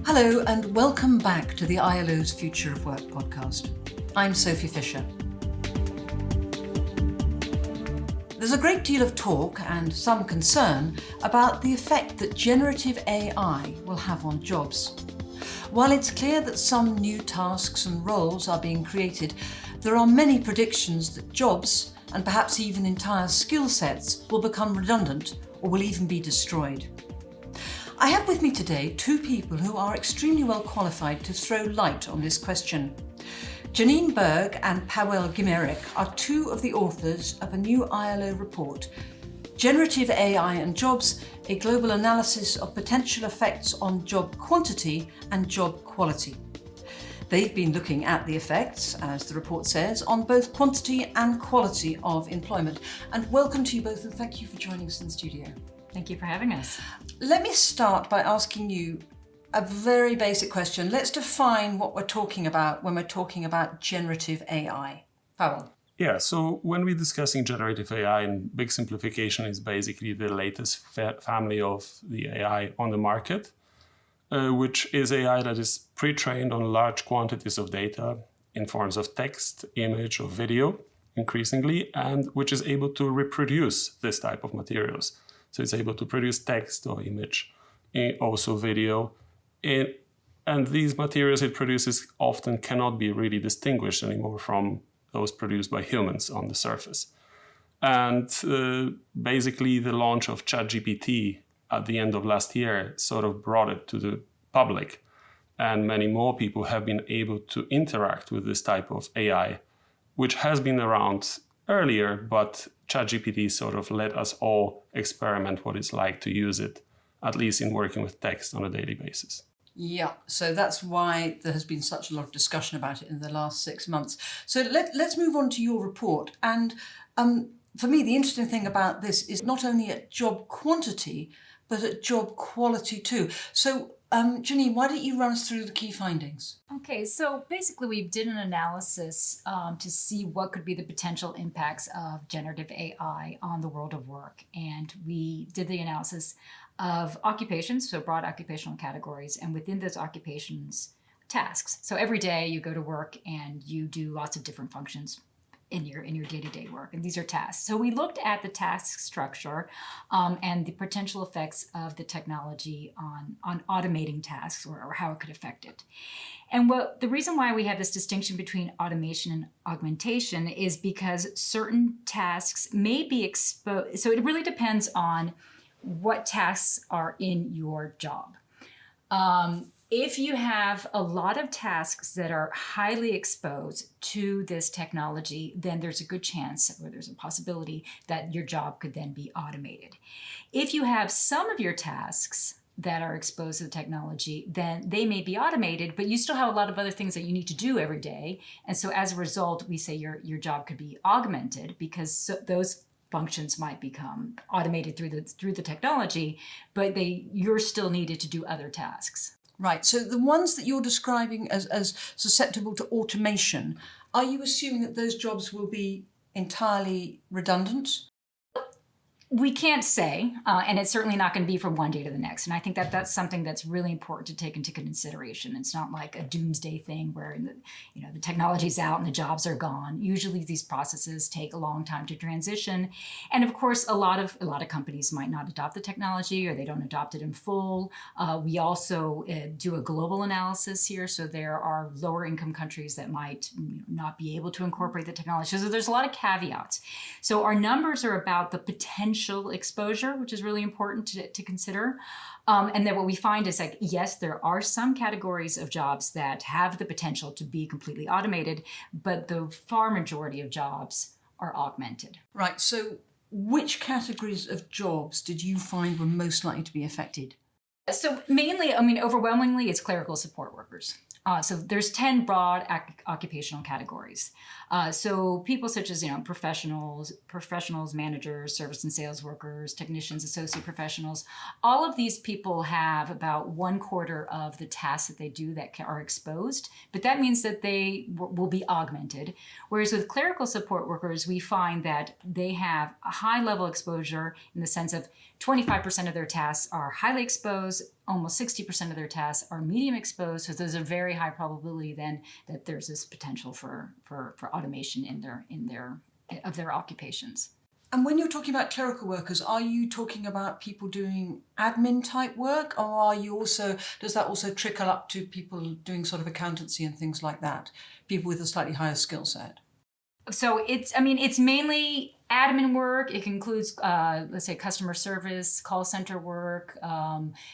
Hello and welcome back to the ILO's Future of Work podcast. I'm Sophie Fisher. There's a great deal of talk and some concern about the effect that generative AI will have on jobs. While it's clear that some new tasks and roles are being created, there are many predictions that jobs, and perhaps even entire skill sets, will become redundant or will even be destroyed. I have with me today two people who are extremely well qualified to throw light on this question. Janine Berg and Pawel Gimeric are two of the authors of a new ILO report, Generative AI and Jobs, a global analysis of potential effects on job quantity and job quality. They've been looking at the effects, as the report says, on both quantity and quality of employment. And welcome to you both, and thank you for joining us in the studio. Thank you for having us. Let me start by asking you a very basic question. Let's define what we're talking about when we're talking about generative AI. Pawel. Yeah, so when we're discussing generative AI, in big simplification is basically the latest family of the AI on the market, which is AI that is pre-trained on large quantities of data in forms of text, image, or video, increasingly, and which is able to reproduce this type of materials. So it's able to produce text or image, also video. And these materials it produces often cannot be really distinguished anymore from those produced by humans on the surface. And basically the launch of ChatGPT at the end of last year sort of brought it to the public. And many more people have been able to interact with this type of AI, which has been around earlier, but ChatGPT sort of let us all experiment what it's like to use it, at least in working with text on a daily basis. Yeah, so that's why there has been such a lot of discussion about it in the last 6 months. So let's move on to your report. And for me, the interesting thing about this is not only at job quantity, but at job quality too. So Janine, why don't you run us through the key findings? Okay, so basically we did an analysis to see what could be the potential impacts of generative AI on the world of work. And we did the analysis of occupations, so broad occupational categories, and within those occupations, tasks. So every day you go to work and you do lots of different functions in your day-to-day work, and these are tasks. So we looked at the task structure and the potential effects of the technology on automating tasks or how it could affect it. And the reason why we have this distinction between automation and augmentation is because certain tasks may be exposed. So it really depends on what tasks are in your job. If you have a lot of tasks that are highly exposed to this technology, then there's a good chance, or there's a possibility, that your job could then be automated. If you have some of your tasks that are exposed to the technology, then they may be automated, but you still have a lot of other things that you need to do every day. And so as a result, we say your job could be augmented because those functions might become automated through the technology, but you're still needed to do other tasks. Right, so the ones that you're describing as susceptible to automation, are you assuming that those jobs will be entirely redundant? We can't say, and it's certainly not going to be from one day to the next. And I think that that's something that's really important to take into consideration. It's not like a doomsday thing where the technology's out and the jobs are gone. Usually these processes take a long time to transition. And of course, a lot of companies might not adopt the technology or they don't adopt it in full. We also do a global analysis here. So there are lower income countries that might not be able to incorporate the technology. So there's a lot of caveats. So our numbers are about the potential exposure, which is really important to consider. And then what we find is like, yes, there are some categories of jobs that have the potential to be completely automated, but the far majority of jobs are augmented. Right. So which categories of jobs did you find were most likely to be affected? So mainly, overwhelmingly, it's clerical support workers. So there's 10 broad occupational categories. So people such as, professionals, managers, service and sales workers, technicians, associate professionals, all of these people have about 1/4 of the tasks that they do that are exposed, but that means that they will be augmented. Whereas with clerical support workers, we find that they have a high level exposure in the sense of 25% of their tasks are highly exposed, almost 60% of their tasks are medium exposed. So there's a very high probability then that there's this potential for automation in their occupations. And when you're talking about clerical workers, are you talking about people doing admin type work, or does that also trickle up to people doing sort of accountancy and things like that, people with a slightly higher skill set? So it's mainly admin work. It includes, let's say, customer service, call center work.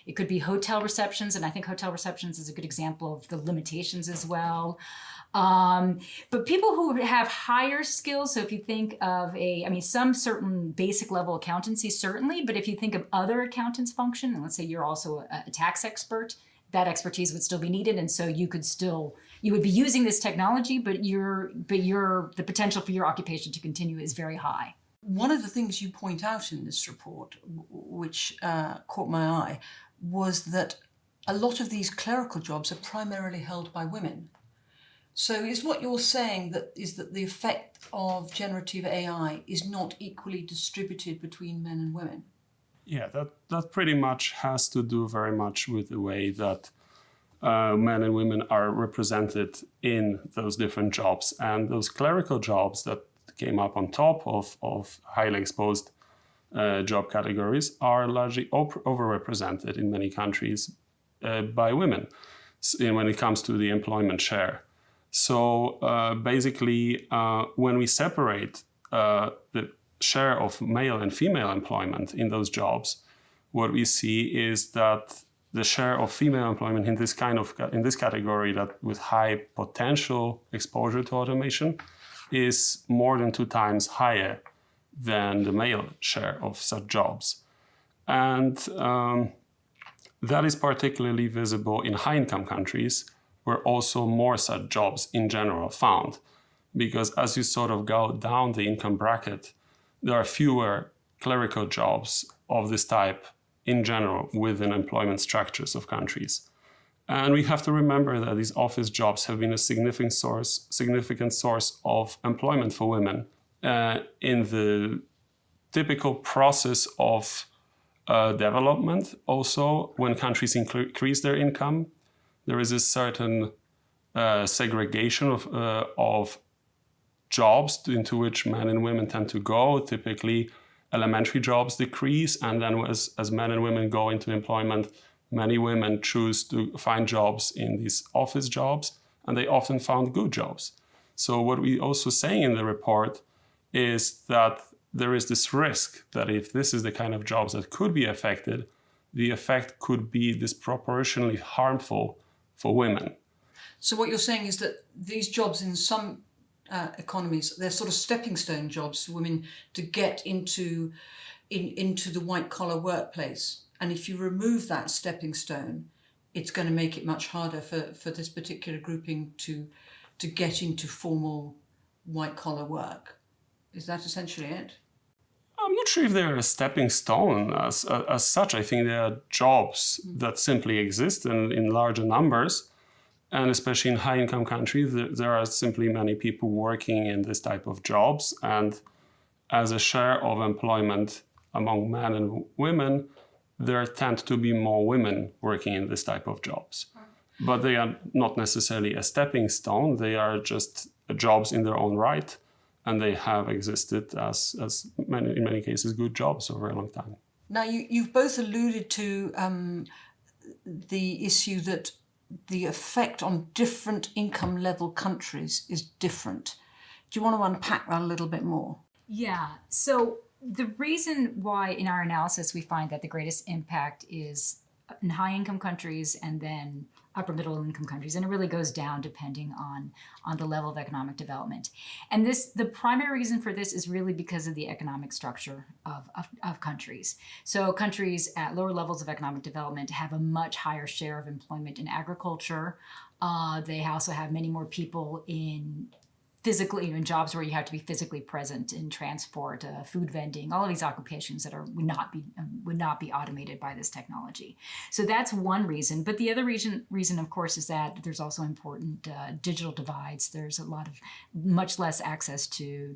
It could be hotel receptions, and I think hotel receptions is a good example of the limitations as well. But people who have higher skills, so if you think of some certain basic level accountancy, certainly, but if you think of other accountants function, and let's say you're also a tax expert, that expertise would still be needed. And so you would be using this technology, but the potential for your occupation to continue is very high. One of the things you point out in this report, which caught my eye, was that a lot of these clerical jobs are primarily held by women. So is what you're saying that the effect of generative AI is not equally distributed between men and women? Yeah, that pretty much has to do very much with the way that men and women are represented in those different jobs. And those clerical jobs that came up on top of highly exposed job categories are largely overrepresented in many countries by women when it comes to the employment share. So basically, when we separate the share of male and female employment in those jobs, what we see is that the share of female employment in this category that with high potential exposure to automation is more than 2 times higher than the male share of such jobs. And that is particularly visible in high-income countries, where also more such jobs in general found. Because as you sort of go down the income bracket, there are fewer clerical jobs of this type in general within employment structures of countries. And we have to remember that these office jobs have been a significant source of employment for women in the typical process of development. Also, when countries increase their income, there is a certain segregation of jobs into which men and women tend to go. Typically, elementary jobs decrease, and then as men and women go into employment, many women choose to find jobs in these office jobs, and they often found good jobs. So what we also say in the report is that there is this risk that if this is the kind of jobs that could be affected, the effect could be disproportionately harmful for women. So what you're saying is that these jobs in some economies, they're sort of stepping stone jobs for women to get into the white collar workplace. And if you remove that stepping stone, it's going to make it much harder for this particular grouping to get into formal white collar work. Is that essentially it? I'm not sure if they're a stepping stone as such. I think they are jobs that simply exist in larger numbers. And especially in high-income countries, there are simply many people working in this type of jobs. And as a share of employment among men and women, there tend to be more women working in this type of jobs. But they are not necessarily a stepping stone. They are just jobs in their own right. And they have existed as in many cases, good jobs over a long time. Now, you've both alluded to the issue that the effect on different income level countries is different. Do you want to unpack that a little bit more? Yeah. So the reason why in our analysis we find that the greatest impact is in high income countries and then upper middle income countries, and it really goes down depending on the level of economic development. And the primary reason for this is really because of the economic structure of countries. So countries at lower levels of economic development have a much higher share of employment in agriculture. They also have many more people in physically, in jobs where you have to be physically present in transport, food vending, all of these occupations that would not be automated by this technology. So that's one reason. But the other reason, of course, is that there's also important digital divides. There's a lot of much less access to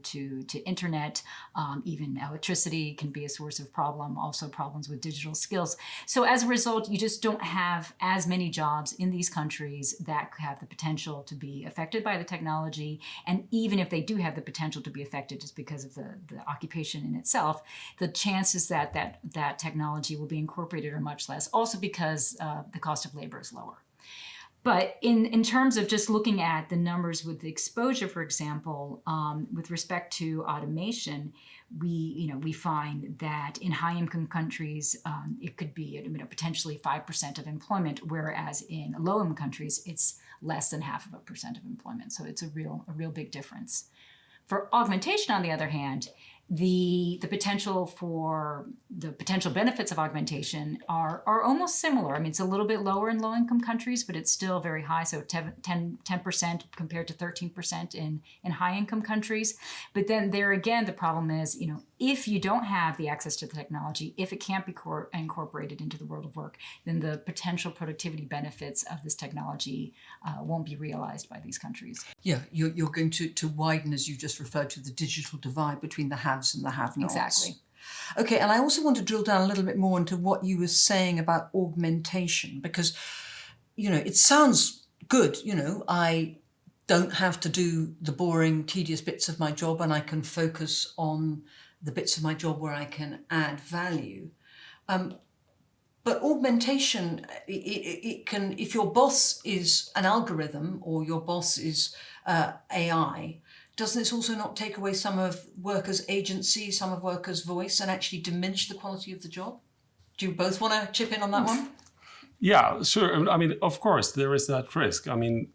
internet. Even electricity can be a source of problem. Also problems with digital skills. So as a result, you just don't have as many jobs in these countries that have the potential to be affected by the technology. And even if they do have the potential to be affected just because of the occupation in itself, the chances that technology will be incorporated are much less, also because the cost of labor is lower. But in terms of just looking at the numbers with the exposure, for example, with respect to automation, we find that in high-income countries, it could be potentially 5% of employment, whereas in low-income countries, it's less than 0.5% of employment. So it's a real big difference. For augmentation, on the other hand, the potential benefits of augmentation are almost similar. I mean, it's a little bit lower in low-income countries, but it's still very high. So 10% compared to 13% in high-income countries. But then there again, the problem is, if you don't have the access to the technology, if it can't be incorporated into the world of work, then the potential productivity benefits of this technology won't be realized by these countries. Yeah, you're going to widen, as you just referred to, the digital divide between the haves and the have-nots. Exactly. Okay, and I also want to drill down a little bit more into what you were saying about augmentation, because, it sounds good. I don't have to do the boring, tedious bits of my job, and I can focus on the bits of my job where I can add value. But augmentation, it can, if your boss is an algorithm or your boss is AI, doesn't this also not take away some of workers' agency, some of workers' voice, and actually diminish the quality of the job? Do you both want to chip in on that one? Yeah, sure. I mean, of course, there is that risk. I mean,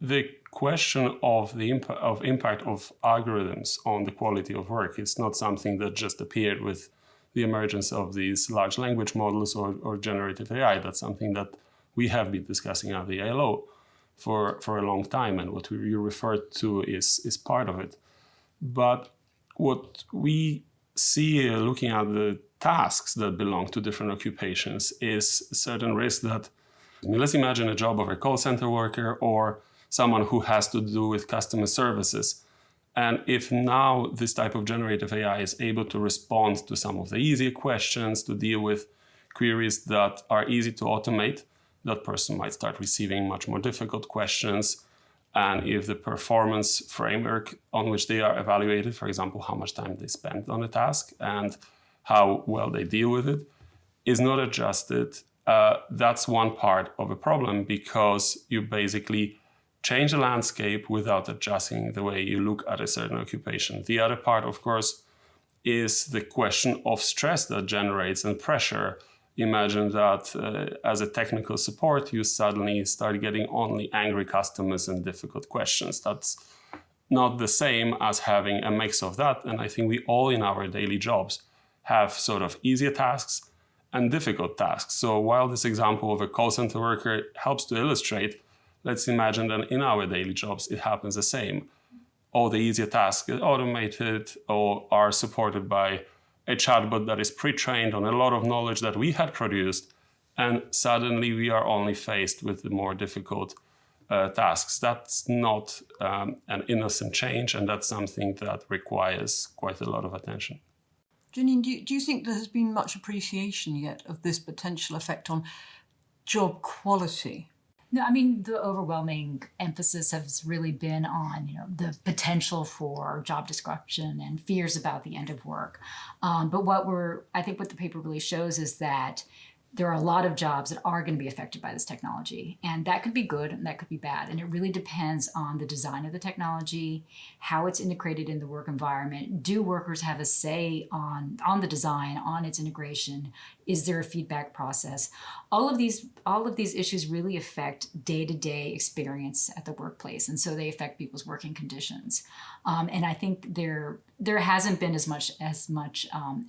the question of the impact of algorithms on the quality of work is not something that just appeared with the emergence of these large language models or generative AI. That's something that we have been discussing at the ILO for a long time, and what you referred to is part of it. But what we see looking at the tasks that belong to different occupations is a certain risk that, let's imagine a job of a call center worker or someone who has to do with customer services. And if now this type of generative AI is able to respond to some of the easier questions, to deal with queries that are easy to automate, that person might start receiving much more difficult questions. And if the performance framework on which they are evaluated, for example, how much time they spend on a task and how well they deal with it, is not adjusted, that's one part of a problem, because you basically change the landscape without adjusting the way you look at a certain occupation. The other part, of course, is the question of stress that generates and pressure. Imagine that as a technical support, you suddenly start getting only angry customers and difficult questions. That's not the same as having a mix of that. And I think we all in our daily jobs have sort of easier tasks and difficult tasks. So while this example of a call center worker helps to illustrate, let's imagine that in our daily jobs, it happens the same. All the easier tasks get automated or are supported by a chatbot that is pre-trained on a lot of knowledge that we had produced, and suddenly we are only faced with the more difficult tasks. That's not an innocent change, and that's something that requires quite a lot of attention. Janine, do you think there has been much appreciation yet of this potential effect on job quality? No, I mean, the overwhelming emphasis has really been on, the potential for job disruption and fears about the end of work. But I think what the paper really shows is that there are a lot of jobs that are going to be affected by this technology. And that could be good and that could be bad. And it really depends on the design of the technology, how it's integrated in the work environment. Do workers have a say on the design, on its integration? Is there a feedback process? All of these issues really affect day-to-day experience at the workplace. And so they affect people's working conditions. And I think there hasn't been as much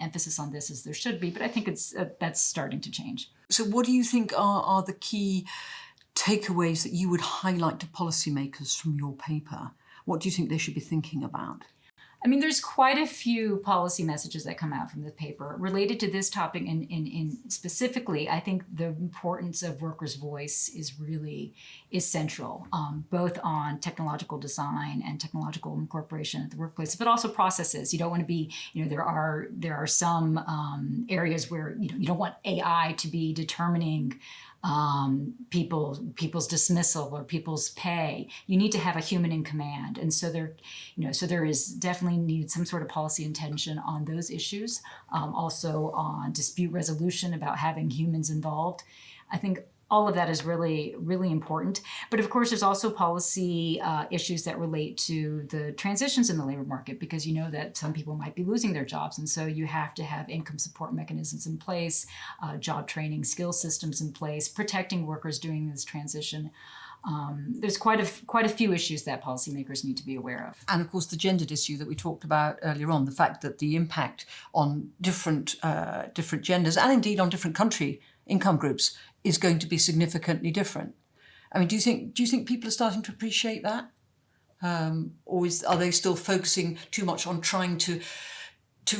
emphasis on this as there should be, but I think that's starting to change. So what do you think are the key takeaways that you would highlight to policymakers from your paper? What do you think they should be thinking about? I mean, there's quite a few policy messages that come out from the paper related to this topic. In specifically, I think the importance of workers' voice is central, both on technological design and technological incorporation at the workplace, but also processes. You don't want to be, there are some areas where you don't want AI to be determining people's dismissal or people's pay. You need to have a human in command, and so there is definitely needed some sort of policy intention on those issues. Also on dispute resolution, about having humans involved. I think all of that is really, really important. But of course, there's also policy issues that relate to the transitions in the labor market, because you know that some people might be losing their jobs. And so you have to have income support mechanisms in place, job training, skill systems in place, protecting workers during this transition. There's quite a few issues that policymakers need to be aware of. And of course, the gendered issue that we talked about earlier on, the fact that the impact on different genders and indeed on different country income groups is going to be significantly different. I mean, do you think people are starting to appreciate that? Or are they still focusing too much on trying to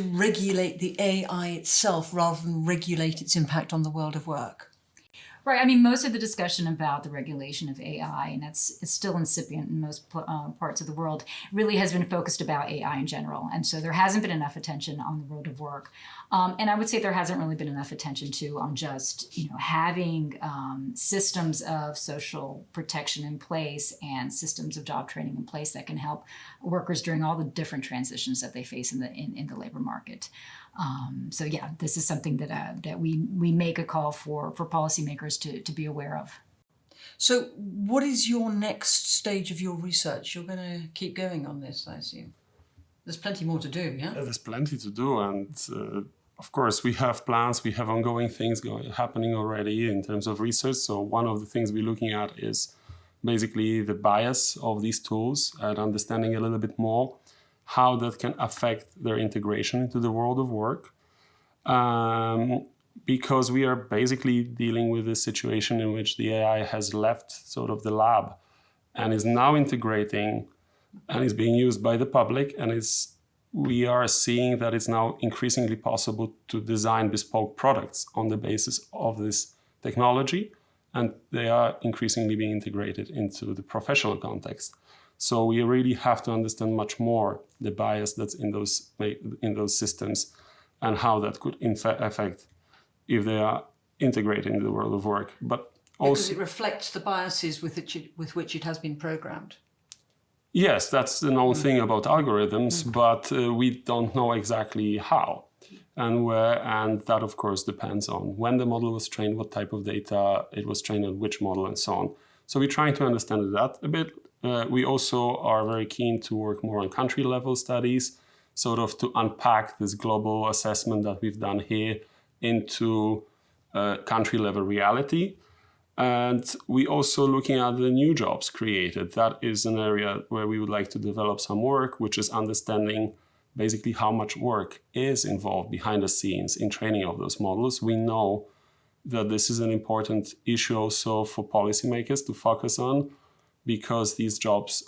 regulate the AI itself rather than regulate its impact on the world of work? Right. I mean, most of the discussion about the regulation of AI, and it's still incipient in most parts of the world, really has been focused about AI in general. And so there hasn't been enough attention on the world of work. And I would say there hasn't really been enough attention to on just, having systems of social protection in place and systems of job training in place that can help workers during all the different transitions that they face in the labor market. So yeah, this is something that we make a call for policymakers to be aware of. So what is your next stage of your research? You're going to keep going on this, I assume. There's plenty more to do, yeah? There's plenty to do, and of course we have plans, we have ongoing things happening already in terms of research. So one of the things we're looking at is basically the bias of these tools and understanding a little bit more how that can affect their integration into the world of work. Because we are basically dealing with a situation in which the AI has left sort of the lab and is now integrating and is being used by the public, and we are seeing that it's now increasingly possible to design bespoke products on the basis of this technology, and they are increasingly being integrated into the professional context. So we really have to understand much more the bias that's in those systems and how that could affect if they are integrated into the world of work. But also, because it reflects the biases with which it has been programmed. Yes, that's the known thing about algorithms, but we don't know exactly how and where, and that of course depends on when the model was trained, what type of data it was trained on, which model, and so on. So we're trying to understand that a bit. We also are very keen to work more on country-level studies, sort of to unpack this global assessment that we've done here into country-level reality. And we also looking at the new jobs created. That is an area where we would like to develop some work, which is understanding basically how much work is involved behind the scenes in training of those models. We know that this is an important issue also for policymakers to focus on, because these jobs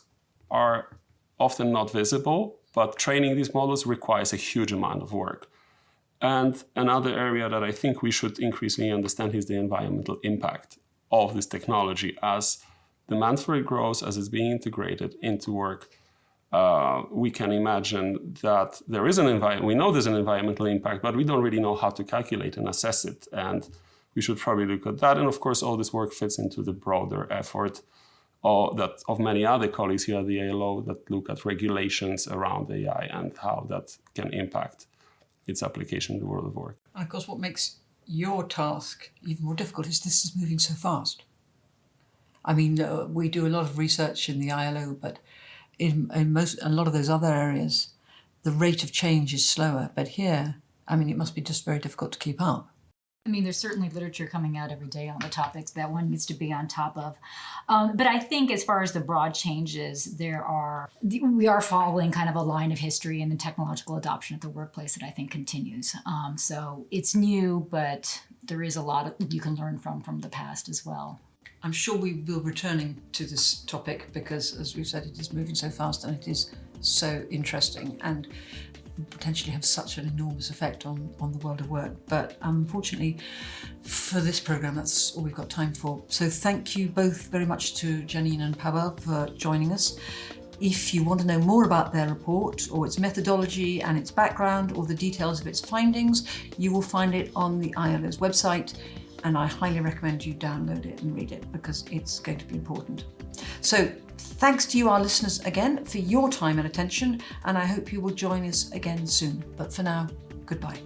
are often not visible, but training these models requires a huge amount of work. And another area that I think we should increasingly understand is the environmental impact of this technology. As demand for it grows, as it's being integrated into work, we can imagine that there is we know there's an environmental impact, but we don't really know how to calculate and assess it. And we should probably look at that. And of course, all this work fits into the broader effort of many other colleagues here at the ALO that look at regulations around AI and how that can impact its application in the world of work. And of course, what makes your task even more difficult is this is moving so fast. I mean, we do a lot of research in the ILO, but in a lot of those other areas, the rate of change is slower. But here, I mean, it must be just very difficult to keep up. I mean, there's certainly literature coming out every day on the topics that one needs to be on top of. But I think as far as the broad changes, we are following kind of a line of history in the technological adoption at the workplace that I think continues. So it's new, but there is a lot you can learn from the past as well. I'm sure we will be returning to this topic because, as we've said, it is moving so fast and it is so interesting and potentially have such an enormous effect on the world of work. But unfortunately for this programme, that's all we've got time for. So thank you both very much to Janine and Pavel for joining us. If you want to know more about their report or its methodology and its background or the details of its findings, you will find it on the ILO's website, and I highly recommend you download it and read it because it's going to be important. So thanks to you, our listeners, again for your time and attention, and I hope you will join us again soon. But for now, goodbye.